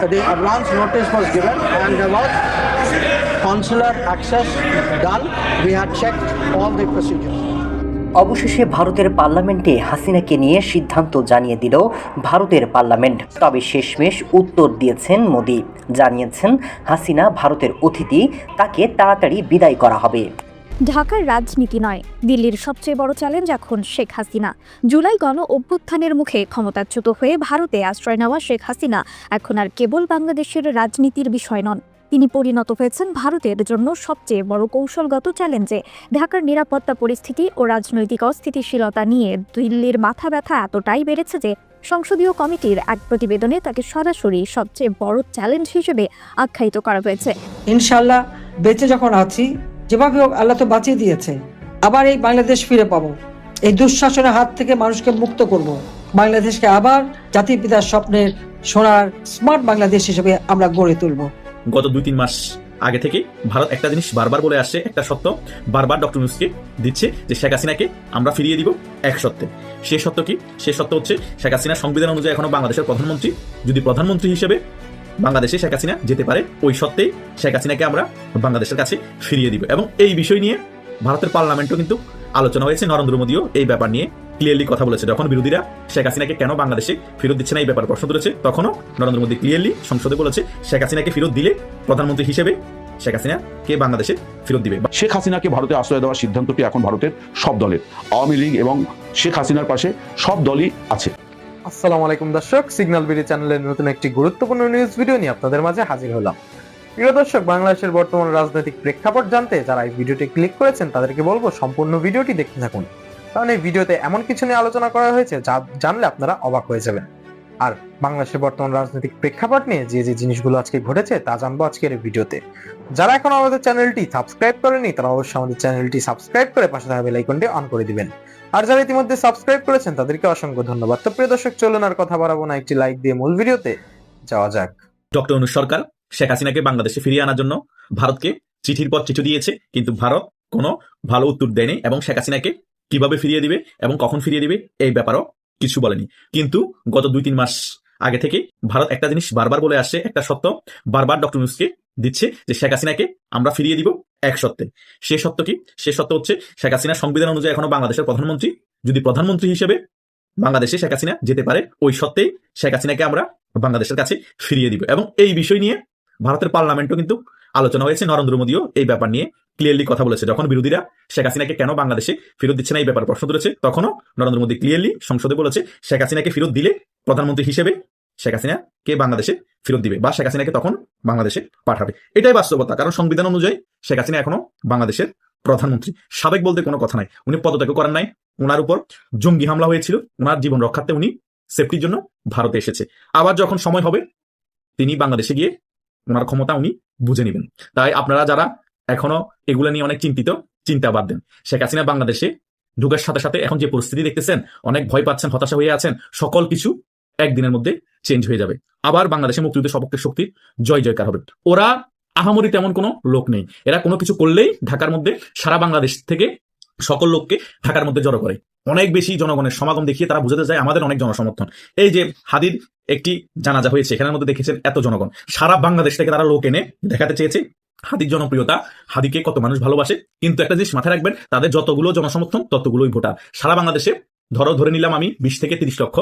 the advance notice was given and there was consular access done. We had checked all the procedures. অবশেষে ভারতের পার্লামেন্টে হাসিনাকে নিয়ে সিদ্ধান্ত জানিয়ে দিল ভারতের পার্লামেন্ট। তবে শেষমেশ উত্তর দিয়েছেন মোদি, জানিয়েছেন হাসিনা ভারতের অতিথি, তাকে তাড়াতাড়ি বিদায় করা হবে। ঢাকার রাজনীতি নয়, দিল্লির সবচেয়ে বড় চ্যালেঞ্জ এখন শেখ হাসিনা। জুলাই গণ অভ্যুত্থানের মুখে ক্ষমতাচ্যুত হয়ে ভারতে আশ্রয় নেওয়া শেখ হাসিনা এখন আর কেবল বাংলাদেশের রাজনীতির বিষয় নন, তিনি পরিণত হয়েছেন ভারতের জন্য সবচেয়ে বড় কৌশলগত চ্যালেঞ্জে। ঢাকার নিরাপত্তা পরিস্থিতি ও রাজনৈতিক অস্থিতিশীলতা নিয়ে দিল্লির মাথা ব্যথা এতটাই বেড়েছে যে সংসদীয় কমিটির এক প্রতিবেদনে তাকে সরাসরি সবচেয়ে বড় চ্যালেঞ্জ হিসেবে আখ্যায়িত করা হয়েছে। ইনশাল্লাহ বেঁচে যখন আছি, যেভাবে হোক আল্লাহ তো বাঁচিয়ে দিয়েছে, আবার এই বাংলাদেশ ফিরে পাবো। এই দুঃশাসনের হাত থেকে মানুষকে মুক্ত করব। বাংলাদেশকে আবার জাতির পিতার স্বপ্নের সোনার স্মার্ট বাংলাদেশ হিসেবে আমরা গড়ে তুলব। গত 2-3 মাস আগে থেকে ভারত একটা জিনিস বারবার বলে আসছে, একটা সত্য বারবার ডক্টর ইউনূসকে দিচ্ছে যে শেখ হাসিনাকে আমরা ফিরিয়ে দিব এক সত্ত্বে। সে সত্য কি? সে সত্য হচ্ছে শেখ হাসিনা সংবিধান অনুযায়ী এখনো বাংলাদেশের প্রধানমন্ত্রী। যদি প্রধানমন্ত্রী হিসেবে বাংলাদেশে শেখ হাসিনা যেতে পারে, ওই সত্ত্বেই শেখ হাসিনাকে আমরা বাংলাদেশের কাছে ফিরিয়ে দিব। এবং এই বিষয় নিয়ে ভারতের পার্লামেন্টও কিন্তু আলোচনা হয়েছে। নরেন্দ্র মোদীও এই ব্যাপার নিয়ে ক্লিয়ারলি কথা বলেছে। যখন বিরোধীরা শেখ হাসিনাকে কেন বাংলাদেশে ফেরত দিচ্ছে না এই ব্যাপারে প্রশ্ন তুলেছে, তখনও নরেন্দ্র মোদী ক্লিয়ারলি সংসদে বলেছে শেখ হাসিনাকে ফেরত দিলে প্রধানমন্ত্রী হিসেবে শেখ হাসিনাকে বাংলাদেশে ফেরত দিবে। শেখ হাসিনাকে ভারতে আশ্রয় দেওয়ার সিদ্ধান্তটি এখন ভারতের সব দলের, আওয়ামী লীগ এবং শেখ হাসিনার পাশে সব দলই আছে। আসসালামু আলাইকুম দর্শক, সিগন্যাল বিডি চ্যানেলের নতুন একটি গুরুত্বপূর্ণ নিউজ ভিডিও নিয়ে আপনাদের মাঝে হাজির হলাম। প্রিয় দর্শক, বাংলাদেশের বর্তমান রাজনৈতিক প্রেক্ষাপট জানতে যারা এই ভিডিওটি ক্লিক করেছেন তাদেরকে বলবো সম্পূর্ণ ভিডিওটি দেখতে থাকুন, কারণ এই ভিডিওতে এমন কিছু নিয়ে আলোচনা করা হয়েছে যা জানলে আপনারা অবাক হয়ে যাবেন। আর বাংলাদেশের বর্তমান রাজনৈতিক প্রেক্ষাপট নিয়ে যে যে জিনিসগুলো আজকে ঘটেছে তা জানবো আজকের এই ভিডিওতে। যারা এখন আমাদের চ্যানেলটি সাবস্ক্রাইব করেনি তারা অবশ্যই আমাদের চ্যানেলটি সাবস্ক্রাইব করে পাশে থাকা বেল আইকনটি অন করে দিবেন। আর যারা ইতিমধ্যে সাবস্ক্রাইব করেছেন তাদেরকে অসংখ্য ধন্যবাদ। তো প্রিয় দর্শক, চলুন আর কথা বাড়াবো না, একটি লাইক দিয়ে মূল ভিডিওতে যাওয়া যাক। ডক্টর ইউনূস সরকার শেখ হাসিনাকে বাংলাদেশে ফিরিয়ে আনার জন্য ভারতকে চিঠির পর চিঠি দিয়েছে, কিন্তু ভারত কোনো ভালো উত্তর দেয়নি এবং শেখ হাসিনাকে কিভাবে ফিরিয়ে দিবে এবং কখন ফিরিয়ে দিবে এই ব্যাপারও কিছু বলেনি। কিন্তু গত 2-3 মাস আগে থেকে ভারত একটা জিনিস বারবার বলে আসছে, একটা সত্য বারবার ডক্টর ইউনূসকে দিচ্ছে যে শেখ হাসিনাকে আমরা ফিরিয়ে দিব এক সত্ত্বে। সে সত্য কি? সে সত্য হচ্ছে শেখ হাসিনা সংবিধান অনুযায়ী এখনো বাংলাদেশের প্রধানমন্ত্রী। যদি প্রধানমন্ত্রী হিসেবে বাংলাদেশে শেখ হাসিনা যেতে পারে, ওই সত্ত্বেই শেখ হাসিনাকে আমরা বাংলাদেশের কাছে ফিরিয়ে দিব। এবং এই বিষয় নিয়ে ভারতের পার্লামেন্টও কিন্তু আলোচনা হয়েছে। নরেন্দ্র মোদীও এই ব্যাপার নিয়ে ক্লিয়ারলি কথা বলেছে। যখন বিরোধীরা শেখ হাসিনাকে কেন বাংলাদেশে ফেরত দিচ্ছে না এই ব্যাপারে প্রশ্ন তুলেছে, তখনও নরেন্দ্র মোদী ক্লিয়ারলি সংসদে বলেছে শেখ হাসিনাকে ফেরত দিলে প্রধানমন্ত্রী হিসেবে শেখ হাসিনাকে বাংলাদেশে ফেরত দিবে বা শেখ হাসিনাকে তখন বাংলাদেশে পাঠাবে। এটাই বাস্তবতা, কারণ সংবিধান অনুযায়ী শেখ হাসিনা এখনো বাংলাদেশের প্রধানমন্ত্রী। সাবেক বলতে কোনো কথা নাই, উনি পদত্যাগ করেন নাই। ওনার উপর জঙ্গি হামলা হয়েছিল, ওনার জীবন রক্ষার্থে উনি সেফটির জন্য ভারতে এসেছে। আবার যখন সময় হবে তিনি বাংলাদেশে গিয়ে ওনার ক্ষমতা উনি বুঝে নেবেন। তাই আপনারা যারা এখনো এগুলো নিয়ে অনেক চিন্তা বাদ দেন। শেখ হাসিনা বাংলাদেশে ঢুকার সাথে সাথে এখন যে পরিস্থিতি দেখতেছেন, অনেক ভয় পাচ্ছেন, হতাশা হয়ে আছেন, সকল কিছু একদিনের মধ্যে চেঞ্জ হয়ে যাবে। আবার বাংলাদেশে মুক্তিযুদ্ধের সপক্ষের শক্তির জয় জয়কার হবে। ওরা আহামরি তেমন কোনো লোক নেই, এরা কোনো কিছু করলেই ঢাকার মধ্যে সারা বাংলাদেশ থেকে সকল লোককে ঢাকার মধ্যে জড়ো করে অনেক বেশি জনগণের সমাগম দেখিয়ে তারা বুঝাতে যায় আমাদের অনেক জনসমর্থন। এই যে হাদির একটি জানাজা হয়েছে, এখানের মধ্যে দেখেছেন এত জনগণ, সারা বাংলাদেশ থেকে তারা লোক এনে দেখাতে চেয়েছে হাদির জনপ্রিয়তা, হাদিকে কত মানুষ ভালোবাসে। কিন্তু একটা জিনিস মাথায় রাখবেন, তাদের যতগুলো জনসমর্থন ততগুলোই ভোটার। সারা বাংলাদেশে ধরে নিলাম আমি 20 থেকে 30 লক্ষ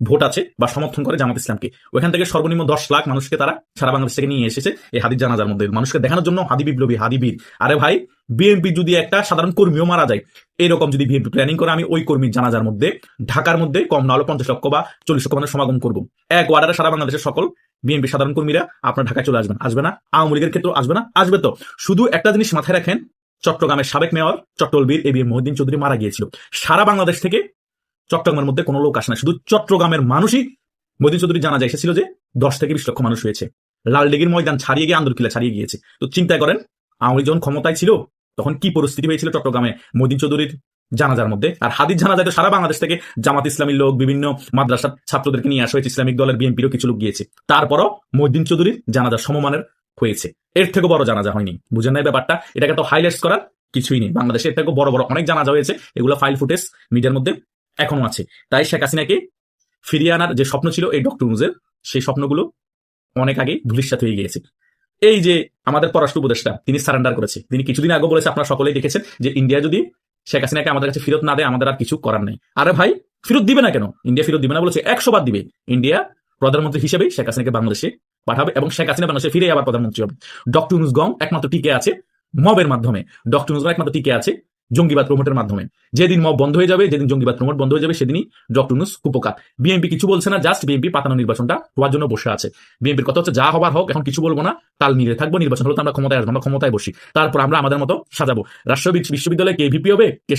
ভোট আছে বা সমর্থন করে জামাত ইসলামকে, ওখান থেকে সর্বনিম্ন 10 লাখ মানুষকে তারা সারা বাংলাদেশ থেকে নিয়ে এসেছে এই হাদির জানাজার মধ্যে, মানুষকে দেখানোর জন্য হাদি বিপ্লবী, হাদি বীর। আরে ভাই, বিএনপি যদি একটা সাধারণ কর্মীও মারা যায়, এরকম যদি বিএনপি প্ল্যানিং করে, আমি ওই কর্মীর জানাজার মধ্যে ঢাকার মধ্যে কম না হলে 50 লক্ষ বা 40 লক্ষ মানুষ সমাগম করবো। এক ওয়ার্ডারে সারা বাংলাদেশের সকল বিএনপি সাধারণ কর্মীরা আপনার ঢাকায় চলে আসবে না? আওয়ামী লীগের ক্ষেত্রে আসবে না? আসবে তো। শুধু একটা জিনিস মাথায় রাখেন, চট্টগ্রামের সাবেক mayor চট্টলবীর A B M Mohiuddin Chowdhury মারা গিয়েছিল। সারা বাংলাদেশ থেকে চট্টগ্রামের মধ্যে কোনো লোক আসে না, শুধু চট্টগ্রামের মানুষই মহিউদ্দিন চৌধুরী জানাজা এসেছিল যে 10 থেকে 20 লক্ষ মানুষ হয়েছে। লালদিঘির ময়দান ছাড়িয়ে গিয়ে আন্দরকিল্লা ছাড়িয়ে গিয়েছে। তো চিন্তা করেন আওয়ামী লীগ যখন ক্ষমতায় ছিল তখন কি পরিস্থিতি হয়েছিল চট্টগ্রামে মহিউদ্দিন চৌধুরীর জানাজার মধ্যে। আর হাদির জানাজায় তো সারা বাংলাদেশ থেকে জামাত ইসলামীর লোক, বিভিন্ন মাদ্রাসার ছাত্রদেরকে নিয়ে আসা হয়েছে, ইসলামিক দলের বিএনপিরও কিছু লোক গিয়েছে। তারপরও মহিউদ্দিন চৌধুরীর জানাজা সমমানের হয়েছে, এর থেকে বড় জানাজা হয়নি। বুঝেন নাই ব্যাপারটা? এটাকে তো হাইলাইটস করার কিছুই নেই। বাংলাদেশে এর থেকে বড় অনেক জানাজা হয়েছে, এগুলো ফাইল ফুটেজ মিডিয়ার মধ্যে এখনো আছে। তাই শেখ হাসিনাকে ফিরিয়ে আনার যে স্বপ্ন ছিল এই ডক্টর ইউনূসের, সেই স্বপ্নগুলো অনেক আগে ধূলিসাৎ হয়ে গিয়েছে। এই যে আমাদের পররাষ্ট্র উপদেষ্টা তিনি সারেন্ডার করেছে, তিনি কিছুদিন আগে বলেছে, আপনারা সকলেই দেখেছেন যে ইন্ডিয়া যদি শেখ হাসিনাকে আমাদের কাছে ফেরত না দেয় আমাদের আর কিছু করার নেই। আরে ভাই, ফেরত দিবে না কেন? ইন্ডিয়া ফেরত দিবে না বলেছে, 100 বার দিবে। ইন্ডিয়া প্রধানমন্ত্রী হিসেবে শেখ হাসিনাকে বাংলাদেশে পাঠাবে এবং শেখ হাসিনা বাংলাদেশে ফিরে আবার প্রধানমন্ত্রী হবে। ডক্টর ইউনূস একমাত্র টিকে আছে মবের মাধ্যমে, ডক্টর ইউনূস একমাত্র টিকে আছে জঙ্গিবাদ প্রমোটের মাধ্যমে। যেদিন মব বন্ধ হয়ে যাবে, যেদিন জঙ্গিবাদ প্রমোট বন্ধ হয়ে যাবে, সেদিনই ডক্টর ইউনূস কুপোকাত। বিএনপি কিছু বলছে না, জাস্ট বিএনপি পাতানো নির্বাচনটা হওয়ার জন্য বসে আছে। বিএনপির কথা হচ্ছে যা হবার হোক, এখন কিছু বলবো না, তাল মিলে থাকবো, নির্বাচন হলো তো আমরা ক্ষমতায় আসবো, আমরা ক্ষমতায় বসি, তারপর আমরা আমাদের মতো সাজাবো। রাজশাহী বিশ্ববিদ্যালয়ে কে ভিপি হবে, কে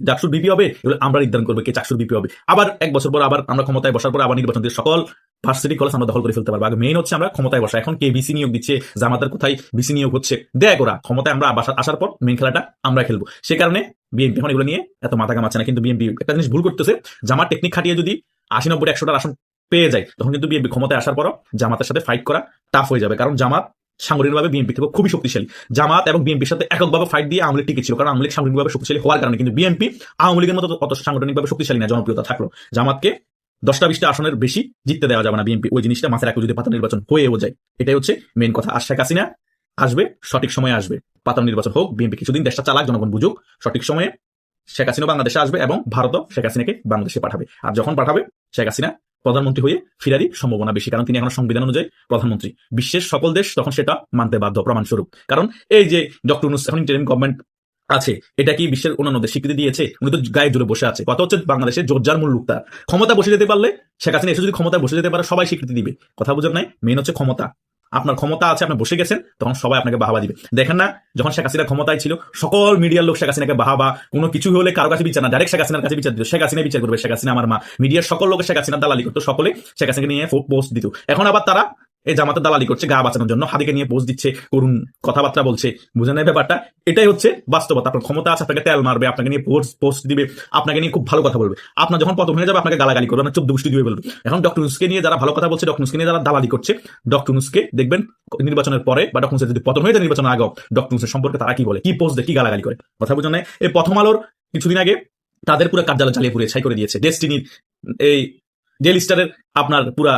ডাকসুর ভিপি হবে, এগুলো আমরা নির্ধারণ করবো কে চাকসুর ভিপি হবে। আবার 1 বছর পর আবার আমরা ক্ষমতায় বসার পর আবার নির্বাচন দিয়ে সকল ভার্সিটি কলেজ আমরা দখল করে ফেলতে পারবো। আগে মেইন হচ্ছে আমরা ক্ষমতায় বসা। এখন কে বিসি নিয়োগ দিচ্ছে, জামাতের কোথায় বিসি নিয়োগ হচ্ছে, দেখ ওরা ক্ষমতায় আমরা আসার পর মেইন খেলাটা আমরা খেলবো। সে কারণে বিএনপি এখন এগুলো নিয়ে এত মাথা ঘামাচ্ছে না। কিন্তু বিএনপি একটা জিনিস ভুল করতেছে, জামাত টেকনিক খাটিয়ে যদি 80-90-100টা আসন পেয়ে যায়, তখন কিন্তু বিএনপি ক্ষমতায় আসার পরও জামাতের সাথে ফাইট করা টাফ হয়ে যাবে। কারণ জামাত সামরিকভাবে বিএনপি থেকে খুবই শক্তিশালী। জামাত এবং বিএনপির সাথে এককভাবে ফাইট দিয়ে আওয়ামী লীগ টিকে ছিল, কারণ আওয়ামী লীগ সামরিকভাবে শক্তিশালী হওয়ার কারণে। কিন্তু বিএনপি আওয়ামী লীগের মতো অত সাংগঠনিকভাবে শক্তিশালী না, জনপ্রিয়তা থাকলো। জামাতকে 10টা-20টা আসনের বেশি জিততে দেওয়া যাবে না বিএনপি। ওই জিনিসটা মাথায় রাখলে যদি পাতা নির্বাচন হয়েও যায়, এটাই হচ্ছে মেইন কথা। আর শেখ হাসিনা আসবে, সঠিক সময়ে আসবে। পাতা নির্বাচন হোক, বিএনপি কিছুদিন দেশটা চালাক, জনগণ বুঝুক, সঠিক সময়ে শেখ হাসিনা বাংলাদেশে আসবে এবং ভারতও শেখ হাসিনাকে বাংলাদেশে পাঠাবে। আর যখন পাঠাবে, শেখ হাসিনা প্রধানমন্ত্রী হয়ে ফিরারই সম্ভাবনা বেশি, কারণ তিনি এখন সংবিধান অনুযায়ী প্রধানমন্ত্রী। বিশ্বের সকল দেশ তখন সেটা মানতে বাধ্য, প্রমাণস্বরূপ। কারণ এই যে ডক্টর ইউনূস এখন ইন্টারিম গভর্নমেন্ট আছে, এটা কি বিশ্বের অন্যান্য দেশ স্বীকৃতি দিয়েছে? উনি তো গায়ে জুড়ে বসে আছে। কথা হচ্ছে বাংলাদেশের জোরজার মূল লুকটা ক্ষমতা বসে যেতে পারলে, শেখ হাসিনা এসে যদি ক্ষমতায় বসে যেতে পারে, সবাই স্বীকৃতি দিবে। কথা বুঝেন নাই? মেইন হচ্ছে ক্ষমতা। আপনার ক্ষমতা আছে, আপনি বসে গেছেন, তখন সবাই আপনাকে বাহাবা দিবে। দেখেন না, যখন শেখ হাসিনা ক্ষমতায় ছিল, সকল মিডিয়ার লোক শেখ হাসিনাকে বাহাবা, কোনো কিছু হলে কারো কাছে বিচার না, ডাইরেক্ট শেখ হাসিনার কাছে বিচার দিত। শেখ হাসিনা বিচার করবে, শেখ হাসিনা আমার মা। মিডিয়ার সকল লোক শেখ হাসিনার দালালি করতো, সকলে শেখ হাসিনাকে নিয়ে পোস্ট দিত। এখন আবার তারা এই জামাতের দালালি করছে গা বাঁচানোর জন্য, হাদিকে নিয়ে পোস্ট দিচ্ছে, করুন কথাবার্তা বলছে। বুঝেন না ব্যাপারটা? এটাই হচ্ছে বাস্তবতা। আপনার ক্ষমতা আছে, আপনাকে তেল মারবে, আপনাকে নিয়ে পোস্ট দিবে, আপনাকে নিয়ে খুব ভালো কথা বলবে। আপনার যখন পতন হয়ে যাবে, আপনাকে গালাগালি করবে, আপনার 14 গোষ্ঠী দিয়ে বলবে। এখন ডক্টর ইউনূসকে নিয়ে যারা ভালো কথা বলছে, ডক্টর ইউনূসকে নিয়ে যারা দালালি করছে, ডক্টর ইউনূসকে দেখবেন নির্বাচনের পরে বা ডক্টর ইউনূসের যদি পতন হয়ে যায় নির্বাচনের আগেও, ডক্টর ইউনূসের সম্পর্কে তারা কি বলে, কি পোস্ট দেয়, কি গালাগালি করে। কথা বুঝেন না? এই প্রথম আলোর কিছুদিন আগে তাদের পুরো কার্যালয় চালিয়ে পুড়িয়ে ছাই করে দিয়েছে। ডেস্টিনির এই ডেইলি স্টারের আপনার পুরা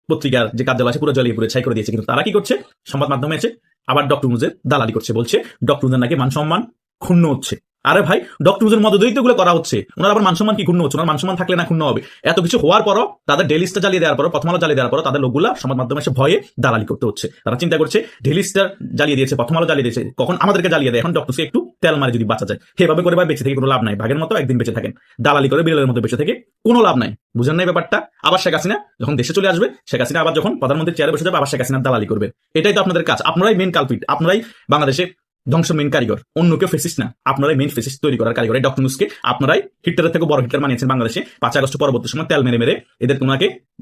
পত্রিকার যে কার্যালয় আছে পুরো জ্বালিয়ে পুরো ছাই করে দিয়েছে। কিন্তু তারা কি করছে? সংবাদ মাধ্যমে এসে আবার ডক্টর ইউনূসের দালালি করছে, বলছে ডক্টর ইউনূসের নাকি মান সম্মান ক্ষুণ্ণ হচ্ছে। আরে ভাই, ডক্টর ইউনূসের মদদইগুলো করা হচ্ছে, ওনার আবার মান সম্মান কি ক্ষুণ্ণ হচ্ছে? ওনার মান সম্মান থাকলে না ক্ষুণ্ণ হবে? এত কিছু হওয়ার পরও, তাদের ডেইলি স্টার জ্বালিয়ে দেওয়ার পর, প্রথম আলো জ্বালিয়ে দেওয়ার পর, তাদের লোকগুলা সংবাদ মাধ্যমে এসে ভয়ে দালালি করতে হচ্ছে। তারা চিন্তা করছে ডেইলি স্টার জ্বালিয়ে দিয়েছে, প্রথম আলো জ্বালিয়ে দিয়েছে, কখন আমাদেরকে জ্বালিয়ে দেয়, এখন ডক্টরকে একটু তেল মারে যদি বাঁচা যায়। সেভাবে করে ভাই বেঁচে থেকে কোনো লাভ নাই। ভাগের মতো একদিন বেঁচে থাকেন, দালালি করে বিড়ালের মতো বেঁচে থেকে কোনো লাভ নাই। বুঝেন নাই ব্যাপারটা? আবার শেখ হাসিনা যখন দেশে চলে আসবে, শেখ হাসিনা আবার যখন প্রধানমন্ত্রীর চেয়ারে বসে যাবে, আবার শেখ হাসিনার দালালি করবে। এটাই তো আপনাদের কাজ। আপনারাই মেইন কালপিট, আপনারাই বাংলাদেশে ধ্বংসের মেইন কারিগর। অন্য কেউ ফেসিস্ট না, আপনারাই মেইন ফেসিস্ট তৈরি করার কারিগর। এই ডক্টর ইউনূসকে আপনারাই হিটলারের থেকে বড় হিটলার মানিয়েছেন বাংলাদেশে। 5 আগস্ট পরবর্তী সময় তেল মেরে মেরে এদের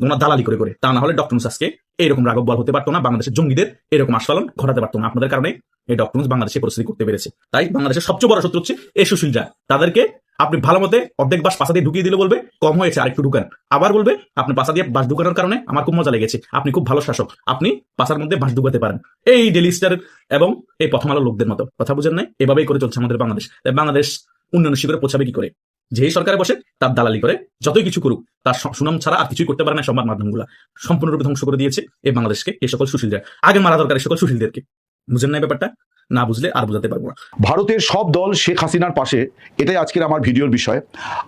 ওনার দালালি করে করে। তা না হলে ডক্টর ইউনূস আজকে এরকম রাঘব বল হতে পারতো না, বাংলাদেশের জঙ্গিদের এরকম আস্ফালন ঘটাতে পারতো না। আপনাদের কারণে এই ডক্টর ইউনূস বাংলাদেশে পরিস্থিতি করতে পেরেছে। তাই বাংলাদেশের সবচেয়ে বড় শত্রু হচ্ছে এই সুশীলরা। তাদেরকে আপনি ভালো মতে অর্ধেক বাস পাশা দিয়ে ঢুকিয়ে দিলে বলবে কম হয়েছে, আরেকটু ঢুকান। আবার বলবে আপনি পাশা দিয়ে বাস ঢুকানোর কারণে আমার খুব মজা লেগেছে, আপনি খুব ভালো শাসক, আপনি পাশার মধ্যে বাস ঢুকাতে পারেন। এই ডেইলি স্টার এবং এই প্রথম আলো লোকদের মতো। কথা বুঝেন নাই? এভাবেই করে চলছে আমাদের বাংলাদেশ। তাই বাংলাদেশ উন্নয়ন শিখরে পৌঁছাবে কি করে? যেই সরকারে বসে তার দালালি করে, যতই কিছু করুক, তার সুনাম ছাড়া আর কিছুই করতে পারে না। সংবাদ মাধ্যমগুলো সম্পূর্ণরূপে ধ্বংস করে দিয়েছে এই বাংলাদেশকে। এই সকল সুশীলরা আগে মারা দরকার, এই সকল সুশীলদেরকে। বুঝেন নাই ব্যাপারটা? না বুঝলে আর বোঝাতে পারবো না। ভারতের সব দল শেখ হাসিনার পাশে, এটাই আজকের আমার ভিডিওর বিষয়।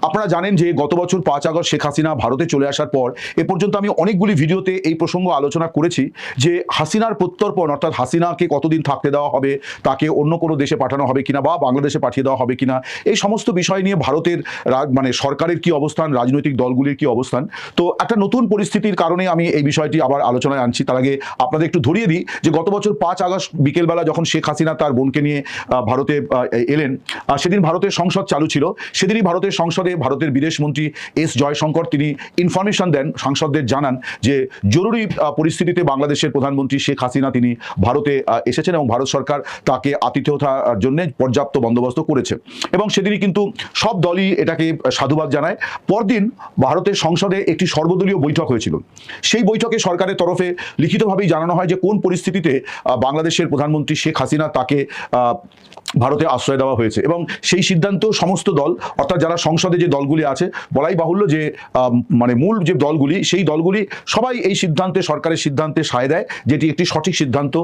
আপনারা জানেন যে গত বছর 5 আগস্ট শেখ হাসিনা ভারতে চলে আসার পর এ পর্যন্ত আমি অনেকগুলি ভিডিওতে এই প্রসঙ্গ আলোচনা করেছি যে হাসিনার প্রত্যর্পণ, অর্থাৎ হাসিনাকে কতদিন থাকতে দেওয়া হবে, তাকে অন্য কোনো দেশে পাঠানো হবে কিনা বা বাংলাদেশে পাঠিয়ে দেওয়া হবে কিনা, এই সমস্ত বিষয় নিয়ে ভারতের সরকারের কি অবস্থান, রাজনৈতিক দলগুলির কি অবস্থান। তো একটা নতুন পরিস্থিতির কারণে আমি এই বিষয়টি আবার আলোচনায় আনছি। তার আগে আপনাদের একটু ধরিয়ে দিই যে গত বছর 5 আগস্ট বিকেলবেলা যখন শেখ হাসিনা তার বোনকে নিয়ে ভারতে এলেন, সেদিন ভারতের সংসদ চালু ছিল। সেদিনই ভারতের সংসদে ভারতের বিদেশমন্ত্রী এস জয়শঙ্কর তিনি ইনফরমেশন দেন, সাংসদদের জানান যে জরুরি পরিস্থিতিতে বাংলাদেশের প্রধানমন্ত্রী শেখ হাসিনা তিনি ভারতে এসেছেন এবং ভারত সরকার তাকে আতিথেয়তার জন্য পর্যাপ্ত বন্দোবস্ত করেছে। এবং সেদিনই কিন্তু সব দলই এটাকে সাধুবাদ জানায়। পরদিন ভারতের সংসদে একটি সর্বদলীয় বৈঠক হয়েছিল। সেই বৈঠকে সরকারের তরফে লিখিতভাবেই জানানো হয় যে কোন পরিস্থিতিতে বাংলাদেশের প্রধানমন্ত্রী শেখ হাসিনা তাকে ভারতে আশ্রয় দেওয়া হয়েছে এবং সেই সিদ্ধান্ত সমস্ত দল অর্থাৎ যারা সংসদে যে দলগুলি আছে বলাই বাহুল্য যে মানে মূল যে দলগুলি সেই দলগুলি সবাই এই সিদ্ধান্তে সরকারের সিদ্ধান্তে সায় দেয় যেটি একটি সঠিক সিদ্ধান্ত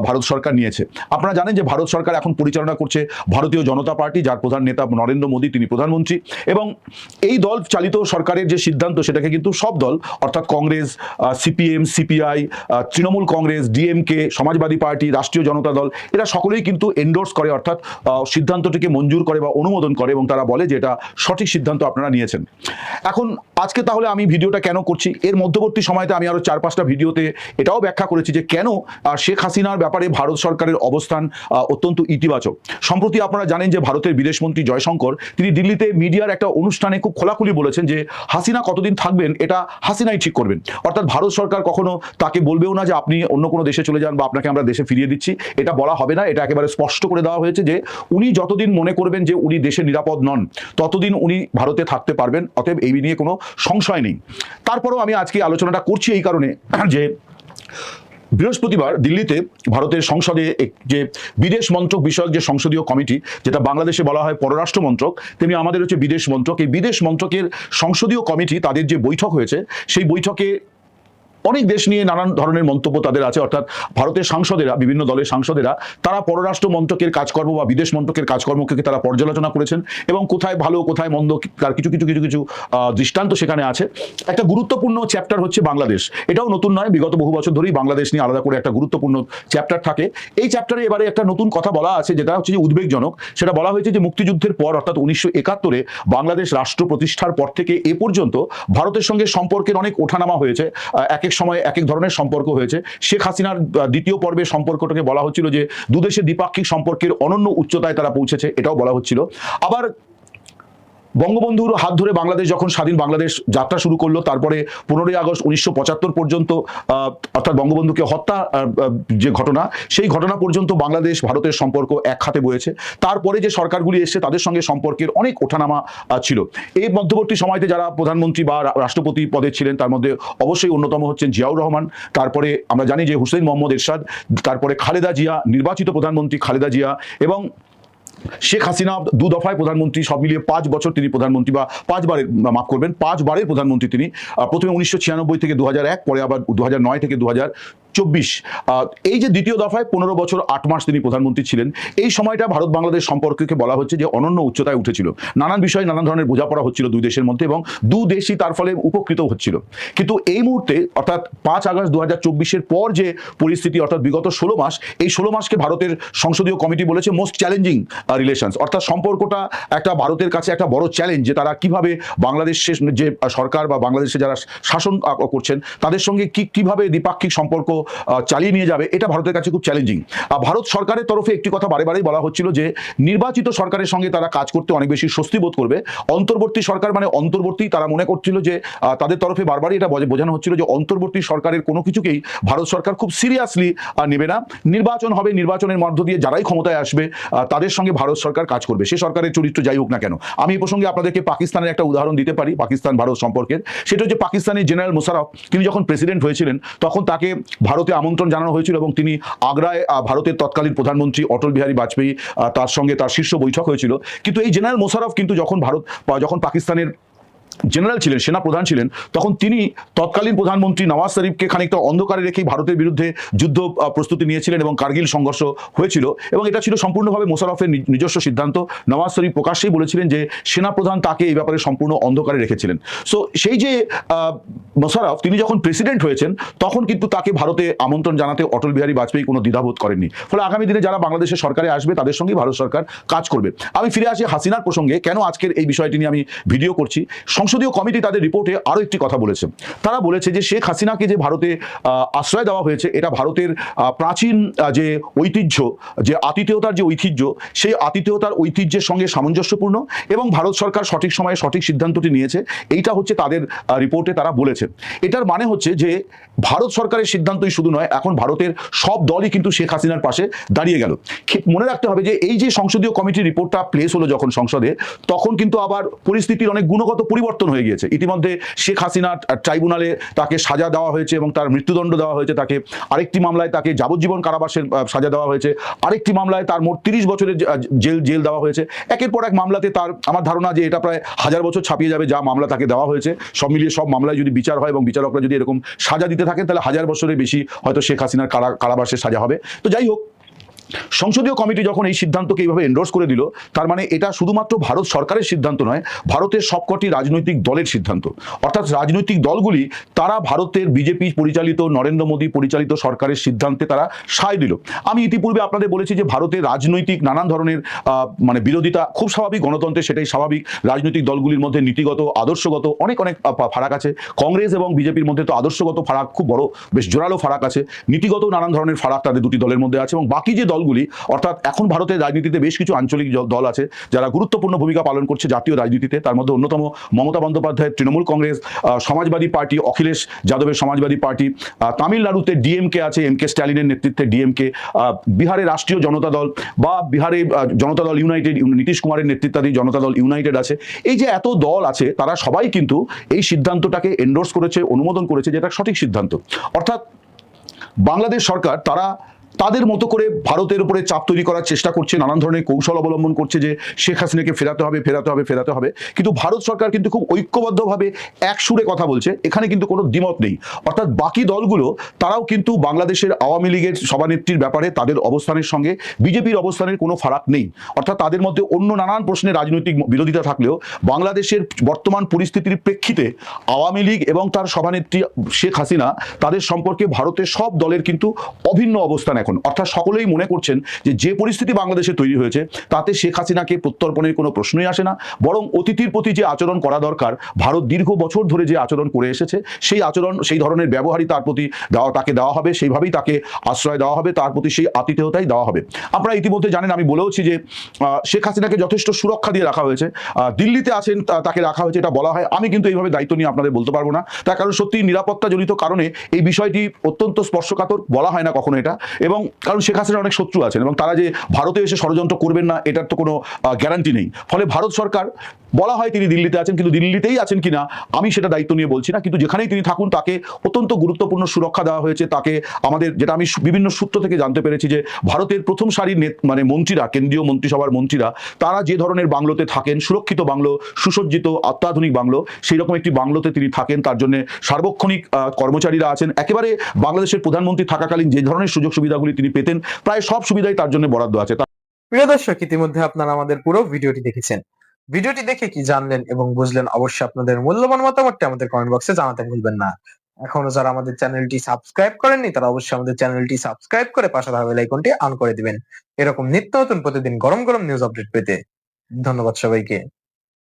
ভারত সরকার নিয়েছে। আপনারা জানেন যে ভারত সরকার এখন পরিচালনা করছে ভারতীয় জনতা পার্টি, যার প্রধান নেতা নরেন্দ্র মোদী, তিনি প্রধানমন্ত্রী, এবং এই দল চালিত সরকারের যে সিদ্ধান্ত সেটাকে কিন্তু সব দল অর্থাৎ Congress, CPM, CPI, Trinamool Congress, DMK, Samajwadi party, রাষ্ট্রীয় জনতা দল এরা সকলেই কিন্তু এন্ডোর্স করে অর্থাৎ সিদ্ধান্তটিকে মঞ্জুর করে বা অনুমোদন করে এবং তারা বলে যে এটা সঠিক সিদ্ধান্ত আপনারা নিয়েছেন। এখন আজকে তাহলে আমি ভিডিওটা কেন করছি, এর মধ্যবর্তী সময়তে আমি আরো 4-5টা ভিডিওতে এটাও ব্যাখ্যা করেছি যে কেন শেখ হাসিনার ব্যাপারে ভারত সরকারের অবস্থান অত্যন্ত ইতিবাচক। সম্প্রতি আপনারা জানেন যে ভারতের বিদেশমন্ত্রী জয়শঙ্কর তিনি দিল্লিতে মিডিয়ার একটা অনুষ্ঠানে খুব খোলাখুলি বলেছেন যে হাসিনা কতদিন থাকবেন এটা হাসিনাই ঠিক করবেন, অর্থাৎ ভারত সরকার কখনো তাকে বলবেও না যে আপনি অন্য কোনো দেশে চলে যান বা আপনাকে আমরা দেশে ফিরিয়ে দিচ্ছি, এটা বলা হবে না। এটা একেবারে স্পষ্ট করে দেওয়া হয়েছে যে উনি যতদিন মনে করবেন যে উনি দেশে নিরাপদ নন ততদিন উনি ভারতে থাকতে পারবেন, অতএব এই নিয়ে কোনো সংশয় নেই। তারপরেও আমি আজকে আলোচনাটা করছি এই কারণে যে বৃহস্পতিবার দিল্লিতে ভারতের সংসদে যে বিদেশ মন্ত্রক বিষয়ক যে সংসদীয় কমিটি, যেটা বাংলাদেশে বলা হয় পররাষ্ট্র মন্ত্রক, তেমনি আমাদের হচ্ছে বিদেশ মন্ত্রক, এই বিদেশ মন্ত্রকের সংসদীয় কমিটি তাদের যে বৈঠক হয়েছে সেই বৈঠকে অনেক দেশ নিয়ে নানান ধরনের মন্তব্য তাদের আছে, অর্থাৎ ভারতের সাংসদেরা, বিভিন্ন দলের সাংসদেরা তারা পররাষ্ট্র মন্ত্রকের কাজকর্ম বা বিদেশ মন্ত্রকের কাজকর্মকে তারা পর্যালোচনা করেছেন এবং কোথায় ভালো কোথায় মন্দ তার কিছু কিছু কিছু কিছু দৃষ্টান্ত সেখানে আছে। একটা গুরুত্বপূর্ণ চ্যাপ্টার হচ্ছে বাংলাদেশ। এটাও নতুন নয়, বিগত বহু বছর ধরেই বাংলাদেশ নিয়ে আলাদা করে একটা গুরুত্বপূর্ণ চ্যাপ্টার থাকে। এই চ্যাপ্টারে এবারে একটা নতুন কথা বলা আছে যেটা হচ্ছে যে উদ্বেগজনক। সেটা বলা হয়েছে যে মুক্তিযুদ্ধের পর অর্থাৎ 1971-এ বাংলাদেশ রাষ্ট্র প্রতিষ্ঠার পর থেকে এ পর্যন্ত ভারতের সঙ্গে সম্পর্কের অনেক ওঠানামা হয়েছে, এক এক সময় এক এক ধরনের সম্পর্ক হয়েছে। শেখ হাসিনার দ্বিতীয় পর্বে সম্পর্কটাকে বলা হচ্ছিল যে দুদেশের দ্বিপাক্ষিক সম্পর্কের অনন্য উচ্চতায় তারা পৌঁছেছে, এটাও বলা হচ্ছিল। আবার বঙ্গবন্ধুর হাত ধরে বাংলাদেশ যখন স্বাধীন বাংলাদেশ যাত্রা শুরু করলো, তারপরে 15ই আগস্ট 1975 পর্যন্ত অর্থাৎ বঙ্গবন্ধুকে হত্যা যে ঘটনা, সেই ঘটনা পর্যন্ত বাংলাদেশ ভারতের সম্পর্ক এক হাতে বয়েছে। তারপরে যে সরকারগুলি এসছে তাদের সঙ্গে সম্পর্কের অনেক ওঠানামা ছিল। এই মধ্যবর্তী সময়তে যারা প্রধানমন্ত্রী বা রাষ্ট্রপতি পদে ছিলেন তার মধ্যে অবশ্যই অন্যতম হচ্ছেন জিয়াউর রহমান, তারপরে আমরা জানি যে হুসেইন মোহাম্মদ এরশাদ, তারপরে খালেদা জিয়া, নির্বাচিত প্রধানমন্ত্রী খালেদা জিয়া, এবং শেখ হাসিনা 2 দফায় প্রধানমন্ত্রী, সব মিলিয়ে 5 বছর তিনি প্রধানমন্ত্রী বা 5 বারের প্রধানমন্ত্রী তিনি। প্রথমে 1996 থেকে 2001, পরে আবার 2009 থেকে 2024। এই যে দ্বিতীয় দফায় 15 বছর 8 মাস তিনি প্রধানমন্ত্রী ছিলেন। এই সময়টা ভারত বাংলাদেশ সম্পর্ককে বলা হচ্ছে যে অনন্য উচ্চতায় উঠেছিল। নানান বিষয়ে নানান ধরনের বোঝাপড়া হচ্ছিল দুই দেশের মধ্যে এবং দু দেশই তার ফলে উপকৃত হচ্ছিল। কিন্তু এই মুহূর্তে অর্থাৎ 5 আগস্ট 2024-এর পর যে পরিস্থিতি, অর্থাৎ বিগত 16 মাস, এই 16 মাসকে ভারতের সংসদীয় কমিটি বলেছে মোস্ট চ্যালেঞ্জিং রিলেশনস, অর্থাৎ সম্পর্কটা একটা ভারতের কাছে একটা বড় চ্যালেঞ্জ যে তারা কিভাবে বাংলাদেশের যে সরকার বা বাংলাদেশে যারা শাসন করছেন তাদের সঙ্গে কিভাবে দ্বিপাক্ষিক সম্পর্ক চালিয়ে নিয়ে যাবে, এটা ভারতের কাছে খুব চ্যালেঞ্জিং। ভারত সরকারের তরফে একটি কথা বারে বলা হচ্ছিল যে নির্বাচিত সরকারের সঙ্গে তারা কাজ করতে অনেক বেশি স্বস্তি বোধ করবে। অন্তর্বর্তী সরকার মানে অন্তর্বর্তী, তারা মনে করছিল যে তাদের তরফে বারবারই এটা বোঝানো হচ্ছিল যে অন্তর্বর্তী সরকারের কোনো কিছুকেই ভারত সরকার খুব সিরিয়াসলি নেবে না। নির্বাচন হবে, নির্বাচনের মধ্য দিয়ে যারাই ক্ষমতায় আসবে তাদের সঙ্গে ভারত সরকার কাজ করবে, সে সরকারের চরিত্র যাই হোক না কেন। আমি এই প্রসঙ্গে আপনাদেরকে পাকিস্তানের একটা উদাহরণ দিতে পারি, পাকিস্তান ভারত সম্পর্কের। সেটা হচ্ছে পাকিস্তানের জেনারেল মুশারফ, তিনি যখন প্রেসিডেন্ট হয়েছিলেন তখন তাকে ভারতে আমন্ত্রণ জানানো হয়েছিল এবং তিনি আগ্রায় ভারতের তৎকালীন প্রধানমন্ত্রী অটল বিহারী বাজপেয়ী তার সঙ্গে তার শীর্ষ বৈঠক হয়েছিল। কিন্তু এই জেনারেল মুশারফ কিন্তু যখন পাকিস্তানের জেনারেল ছিলেন, সেনা প্রধান ছিলেন, তখন তিনি তৎকালীন প্রধানমন্ত্রী নওয়াজ শরীফকে খানিকটা অন্ধকারে রেখেই ভারতের বিরুদ্ধে যুদ্ধ প্রস্তুতি নিয়েছিলেন এবং কার্গিল সংঘর্ষ হয়েছিল এবং এটা ছিল সম্পূর্ণভাবে মোশাররফের নিজস্ব সিদ্ধান্ত। নওয়াজ শরীফ প্রকাশ্যেই বলেছিলেন যে সেনা প্রধান তাকে এই ব্যাপারে সম্পূর্ণ অন্ধকারে রেখেছিলেন। সো সেই যে মোশাররফ তিনি যখন প্রেসিডেন্ট হয়েছেন তখন কিন্তু তাকে ভারতে আমন্ত্রণ জানাতে অটল বিহারী বাজপেয়ী কোনো দ্বিধাবোধ করেননি। ফলে আগামী দিনে যারা বাংলাদেশের সরকারে আসবে তাদের সঙ্গে ভারত সরকার কাজ করবে। আমি ফিরে আসি হাসিনার প্রসঙ্গে, কেন আজকের এই বিষয়টি নিয়ে আমি ভিডিও করছি। সংসদীয় কমিটি তাদের রিপোর্টে আরো একটি কথা বলেছে। তারা বলেছে যে শেখ হাসিনাকে যে ভারতে আশ্রয় দেওয়া হয়েছে এটা ভারতের প্রাচীন যে ঐতিহ্য, যে আতিথেয়তার যে ঐতিহ্য, সেই আতিথেয়তার ঐতিহ্যের সঙ্গে সামঞ্জস্যপূর্ণ এবং ভারত সরকার সঠিক সময়ে সঠিক সিদ্ধান্তটি নিয়েছে, এইটা হচ্ছে তাদের রিপোর্টে তারা বলেছে। এটার মানে হচ্ছে যে ভারত সরকারের সিদ্ধান্তই শুধু নয়, এখন ভারতের সব দলই কিন্তু শেখ হাসিনার পাশে দাঁড়িয়ে গেল। মনে রাখতে হবে যে এই যে সংসদীয় কমিটির রিপোর্টটা প্লেস হলো যখন সংসদে, তখন কিন্তু আবার পরিস্থিতির অনেক গুণগত পরিবর্তন পরিবর্তন হয়ে গিয়েছে। ইতিমধ্যে শেখ হাসিনা ট্রাইব্যুনালে তাকে সাজা দেওয়া হয়েছে এবং তার মৃত্যুদণ্ড দেওয়া হয়েছে। তাকে আরেকটি মামলায় তাকে যাবজ্জীবন কারাবাসের সাজা দেওয়া হয়েছে। আরেকটি মামলায় তার মোট 30 বছরের জেল দেওয়া হয়েছে। একের পর এক মামলাতে তার, আমার ধারণা যে এটা প্রায় 1000 বছর ছাপিয়ে যাবে যা মামলা তাকে দেওয়া হয়েছে। সব মিলিয়ে সব মামলায় যদি বিচার হয় এবং বিচারকরা যদি এরকম সাজা দিতে থাকেন তাহলে 1000 বছরের বেশি হয়তো শেখ হাসিনার কারাবাসের সাজা হবে। তো যাই হোক, সংসদীয় কমিটি যখন এই সিদ্ধান্তকে এইভাবে এন্ডোর্স করে দিল, তার মানে এটা শুধুমাত্র ভারত সরকারের সিদ্ধান্ত নয়, ভারতের সবকটি রাজনৈতিক দলের সিদ্ধান্ত। অর্থাৎ রাজনৈতিক দলগুলি তারা ভারতের বিজেপি পরিচালিত, নরেন্দ্র মোদী পরিচালিত সরকারের সিদ্ধান্তে তারা সায় দিল। আমি ইতিপূর্বে আপনাদের বলেছি যে ভারতের রাজনৈতিক নানান ধরনের মানে বিরোধিতা খুব স্বাভাবিক, গণতন্ত্রে সেটাই স্বাভাবিক। রাজনৈতিক দলগুলির মধ্যে নীতিগত, আদর্শগত অনেক ফারাক আছে। কংগ্রেস এবং বিজেপির মধ্যে তো আদর্শগত ফারাক খুব বড়, বেশ জোরালো ফারাক আছে। নীতিগত নানান ধরনের ফারাক তাদের দুটি দলের মধ্যে আছে। এবং বাকি যে দলগুলি, অর্থাৎ এখন ভারতের রাজনীতিতে বেশ কিছু আঞ্চলিক দল আছে যারা গুরুত্বপূর্ণ ভূমিকা পালন করছে জাতীয় রাজনীতিতে। তার মধ্যে অন্যতম মমতা বন্দ্যোপাধ্যায়ের তৃণমূল কংগ্রেস, সমাজবাদী পার্টি, অখিলেশ যাদবের সমাজবাদী পার্টি, তামিলনাড়ুতে ডিএমকে আছে, এমকে স্ট্যালিনের নেতৃত্বে ডিএমকে, বিহারে রাষ্ট্রীয় জনতা দল বা বিহারে জনতা দল ইউনাইটেড, নীতিশ কুমারের নেতৃত্বাধীন জনতা দল ইউনাইটেড আছে। এই যে এত দল আছে তারা সবাই কিন্তু এই সিদ্ধান্তটাকে এন্ডোর্স করেছে, অনুমোদন করেছে, যেটা সঠিক সিদ্ধান্ত। অর্থাৎ বাংলাদেশ সরকার তারা তাদের মতো করে ভারতের উপরে চাপ তৈরি করার চেষ্টা করছে, নানান ধরনের কৌশল অবলম্বন করছে যে শেখ হাসিনাকে ফেরাতে হবে। কিন্তু ভারত সরকার কিন্তু খুব ঐক্যবদ্ধভাবে এক সুরে কথা বলছে, এখানে কিন্তু কোনো দ্বিমত নেই। অর্থাৎ বাকি দলগুলো তারাও কিন্তু বাংলাদেশের আওয়ামী লীগের সভানেত্রীর ব্যাপারে তাদের অবস্থানের সঙ্গে বিজেপির অবস্থানের কোনো ফারাক নেই। অর্থাৎ তাদের মধ্যে অন্য নানান প্রশ্নে রাজনৈতিক বিরোধিতা থাকলেও বাংলাদেশের বর্তমান পরিস্থিতির প্রেক্ষিতে আওয়ামী লীগ এবং তার সভানেত্রী শেখ হাসিনা তাদের সম্পর্কে ভারতের সব দলের কিন্তু অভিন্ন অবস্থান এখন। অর্থাৎ সকলেই মনে করছেন যে পরিস্থিতি বাংলাদেশে তৈরি হয়েছে তাতে শেখ হাসিনাকে প্রত্যর্পণের কোনো প্রশ্নই আসে না, বরং অতিথির প্রতি যে আচরণ করা দরকার, ভারত দীর্ঘ বছর ধরে যে আচরণ করে এসেছে সেই আচরণ, সেই ধরনের ব্যবহারই তার প্রতি তাকে দেওয়া হবে, সেইভাবেই তাকে আশ্রয় দেওয়া হবে, তার প্রতি সেই আতিথেয়তাই দেওয়া হবে। আপনারা ইতিমধ্যে জানেন, আমি বলেওছি যে শেখ হাসিনাকে যথেষ্ট সুরক্ষা দিয়ে রাখা হয়েছে। দিল্লিতে আছেন, তাকে রাখা হয়েছে এটা বলা হয়। আমি কিন্তু এইভাবে দায়িত্ব নিয়ে আপনাদের বলতে পারবো না, তার কারণ সত্যি নিরাপত্তাজনিত কারণে এই বিষয়টি অত্যন্ত স্পর্শকাতর, বলা হয় না কখনো এটা। এবং কারণ শেখ হাসিনার অনেক শত্রু আছেন এবং তারা যে ভারতে এসে ষড়যন্ত্র করবেন না এটার তো কোনো গ্যারান্টি নেই। ফলে ভারত সরকার, বলা হয় তিনি দিল্লিতে আছেন, কিন্তু দিল্লিতেই আছেন কিনা আমি সেটা দায়িত্ব নিয়ে বলছি না, কিন্তু যেখানেই তিনি থাকুন তাকে অত্যন্ত গুরুত্বপূর্ণ সুরক্ষা দেওয়া হয়েছে। তাকে আমাদের, যেটা আমি বিভিন্ন সূত্র থেকে জানতে পেরেছি, যে ভারতের প্রথম সারির মানে মন্ত্রীরা, কেন্দ্রীয় মন্ত্রিসভার মন্ত্রীরা, তারা যে ধরনের বাংলোতে থাকেন, সুরক্ষিত বাংলো, সুসজ্জিত অত্যাধুনিক বাংলো, সেই রকম একটি বাংলোতে তিনি থাকেন। তার জন্য সার্বক্ষণিক কর্মচারীরা আছেন। একেবারে বাংলাদেশের প্রধানমন্ত্রী থাকাকালীন যে ধরনের সুযোগ সুবিধাগুলি তিনি পেতেন, প্রায় সব সুবিধাই তার জন্য বরাদ্দ আছে। প্রিয় দর্শক, ইতিমধ্যে আপনারা আমাদের পুরো ভিডিওটি দেখেছেন। ভিডিওটি দেখে কি জানলেন এবং বুঝলেন অবশ্যই আপনাদের মূল্যবান মতামতটি আমাদের কমেন্ট বক্সে জানাতে ভুলবেন না। এখনো যারা আমাদের চ্যানেলটি সাবস্ক্রাইব করেননি তারা অবশ্যই আমাদের চ্যানেলটি সাবস্ক্রাইব করে পাশে থাকা বেল আইকনটি অন করে দিবেন এরকম নিত্য নতুন প্রতিদিন গরম গরম নিউজ আপডেট পেতে। ধন্যবাদ সবাইকে।